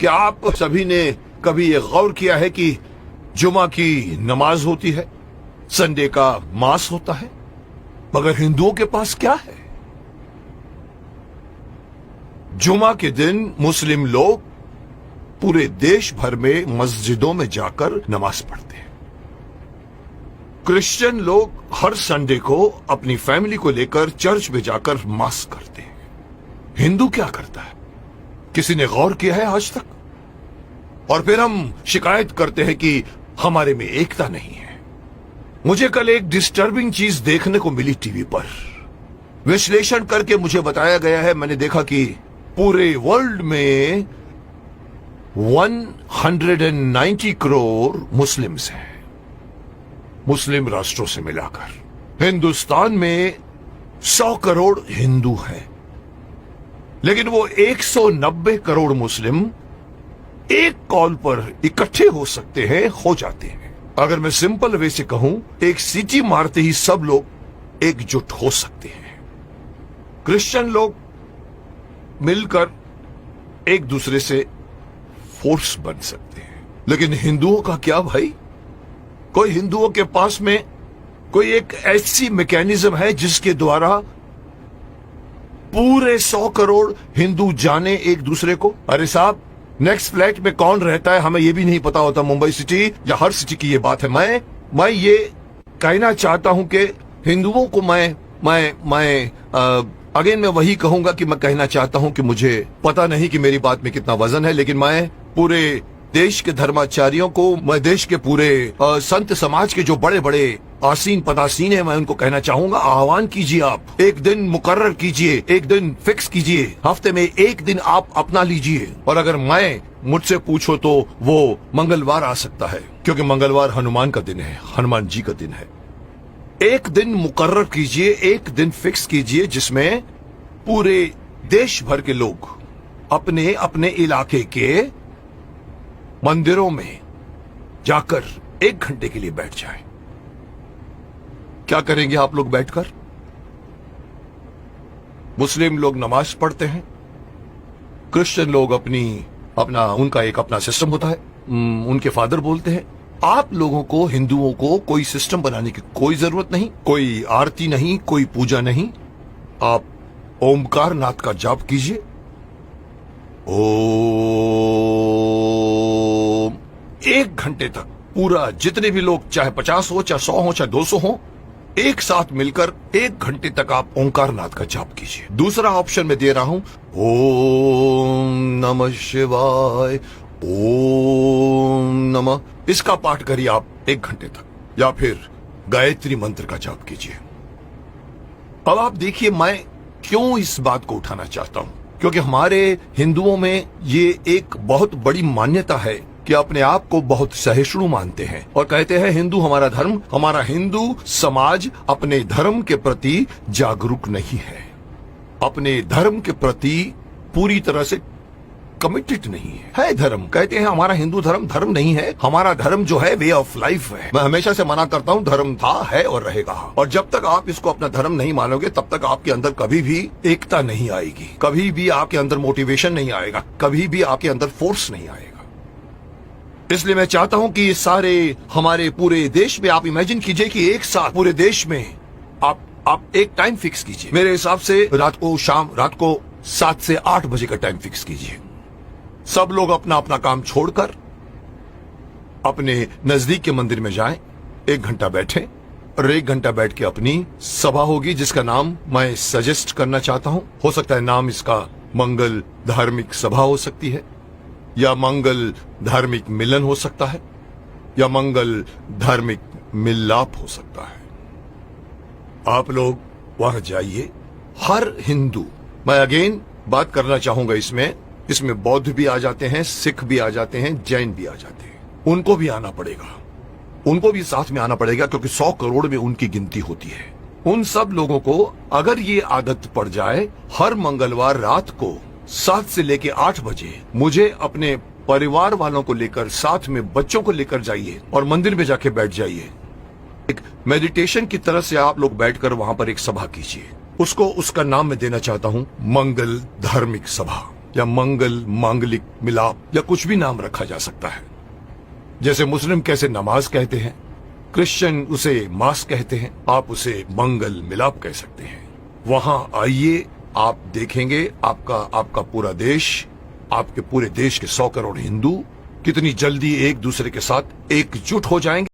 क्या आप सभी ने कभी ये गौर किया है कि जुमा की नमाज होती है, संडे का मास होता है, मगर हिंदुओं के पास क्या है? जुमा के दिन मुस्लिम लोग पूरे देश भर में मस्जिदों में जाकर नमाज पढ़ते हैं। क्रिश्चियन लोग हर संडे को अपनी फैमिली को लेकर चर्च में जाकर मास करते हैं। हिंदू क्या करता है? किसी ने गौर किया है आज तक? और फिर हम शिकायत करते हैं कि हमारे में एकता नहीं है। मुझे कल एक डिस्टर्बिंग चीज देखने को मिली टीवी पर। विश्लेषण करके मुझे बताया गया है, मैंने देखा कि पूरे वर्ल्ड में 190 करोड़ मुस्लिम्स हैं, मुस्लिम राष्ट्रों से मिलाकर। हिंदुस्तान में 100 करोड़ हिंदू हैं, लेकिन वो 190 करोड़ मुस्लिम एक कॉल पर इकट्ठे हो सकते हैं, हो जाते हैं। अगर मैं सिंपल वे से कहूं, एक सीटी मारते ही सब लोग एकजुट हो सकते हैं। क्रिश्चियन लोग मिलकर एक दूसरे से फोर्स बन सकते हैं, लेकिन हिंदुओं का क्या भाई? कोई हिंदुओं के पास में कोई एक ऐसी मैकेनिज्म है जिसके द्वारा पूरे 100 करोड़ हिंदू जाने एक दूसरे को? अरे साहब, नेक्स्ट फ्लैट में कौन रहता है हमें ये भी नहीं पता होता। मुंबई सिटी या हर सिटी की ये बात है। मैं ये कहना चाहता हूं कि हिंदुओं को अगेन मैं वही कहूंगा कि मैं कहना चाहता हूं कि मुझे पता नहीं कि मेरी बात में कितना वजन है, लेकिन मैं पूरे देश के धर्माचार्यों को, मैं देश के पूरे संत समाज के जो बड़े बड़े आसीन पदासीन है, मैं उनको कहना चाहूंगा, आह्वान कीजिए, आप एक दिन मुकर्रर कीजिए, एक दिन फिक्स कीजिए, हफ्ते में एक दिन आप अपना लीजिए। और अगर मुझसे पूछो तो वो मंगलवार आ सकता है, क्योंकि मंगलवार हनुमान का दिन है, हनुमान जी का दिन है। एक दिन मुकर्रर कीजिए, एक दिन फिक्स कीजिए, जिसमें पूरे देश भर के लोग अपने अपने इलाके के मंदिरों में जाकर 1 घंटे के लिए बैठ जाएं। क्या करेंगे आप लोग बैठकर? मुस्लिम लोग नमाज पढ़ते हैं, क्रिश्चियन लोग उनका एक अपना सिस्टम होता है, उनके फादर बोलते हैं। आप लोगों को, हिंदुओं को, कोई सिस्टम बनाने की कोई जरूरत नहीं, कोई आरती नहीं, कोई पूजा नहीं। आप ओमकार नाथ का जाप कीजिए। ओम, 1 घंटे तक पूरा, जितने भी लोग, चाहे 50 हो, चाहे 100 हो, चाहे 200 हो, एक साथ मिलकर 1 घंटे तक आप ओंकार नाथ का जाप कीजिए। दूसरा ऑप्शन मैं दे रहा हूं, ओम नमः शिवाय, ओम नमः, इसका पाठ करिए आप 1 घंटे तक, या फिर गायत्री मंत्र का जाप कीजिए। अब आप देखिए मैं क्यों इस बात को उठाना चाहता हूं, क्योंकि हमारे हिंदुओं में ये एक बहुत बड़ी मान्यता है कि अपने आप को बहुत सहिष्णु मानते हैं और कहते हैं हिंदू हमारा धर्म, हमारा हिंदू समाज अपने धर्म के प्रति जागरूक नहीं है, अपने धर्म के प्रति पूरी तरह से कमिटेड नहीं है। धर्म कहते हैं हमारा हिंदू धर्म धर्म नहीं है, हमारा धर्म जो है वे ऑफ लाइफ है। मैं हमेशा से मना करता हूँ, धर्म था, है और रहेगा। और जब तक आप इसको अपना धर्म नहीं मानोगे, तब तक आपके अंदर कभी भी एकता नहीं आएगी, कभी भी आपके अंदर मोटिवेशन नहीं आएगा, कभी भी आपके अंदर फोर्स नहीं आएगा। इसलिए मैं चाहता हूं कि सारे हमारे पूरे देश में आप इमेजिन कीजिए कि एक साथ पूरे देश में आप एक टाइम फिक्स कीजिए। मेरे हिसाब से रात को 7 से 8 बजे का टाइम फिक्स कीजिए। सब लोग अपना अपना काम छोड़कर अपने नजदीक के मंदिर में जाएं, 1 घंटा बैठें और 1 घंटा बैठ के अपनी सभा होगी, जिसका नाम मैं सजेस्ट करना चाहता हूं। हो सकता है नाम इसका मंगल धार्मिक सभा हो सकती है, या मंगल धार्मिक मिलन हो सकता है, या मंगल धार्मिक मिलाप हो सकता है। आप लोग वहां जाइए। हर हिंदू, मैं अगेन बात करना चाहूंगा, इसमें बौद्ध भी आ जाते हैं, सिख भी आ जाते हैं, जैन भी आ जाते हैं, उनको भी आना पड़ेगा, उनको भी साथ में आना पड़ेगा, क्योंकि 100 करोड़ में उनकी गिनती होती है। उन सब लोगों को अगर ये आदत पड़ जाए, हर मंगलवार रात को 7 से लेके 8 बजे मुझे अपने परिवार वालों को लेकर, साथ में बच्चों को लेकर जाइए और मंदिर में जाके बैठ जाइए। एक मेडिटेशन की तरह से आप लोग बैठकर वहां पर एक सभा कीजिए। उसका नाम मैं देना चाहता हूं मंगल धार्मिक सभा। या मंगल, मांगलिक, मिलाप या कुछ भी नाम रखा जा सकता है। जैसे मुस्लिम कैसे नमाज कहते हैं, क्रिश्चियन उसे मास कहते हैं, आप उसे मंगल, मिलाप कह सकते हैं। वहां आइए, आप देखेंगे आपका पूरा देश, आपके पूरे देश के 100 करोड़ हिंदू कितनी जल्दी एक दूसरे के साथ एकजुट हो जाएंगे।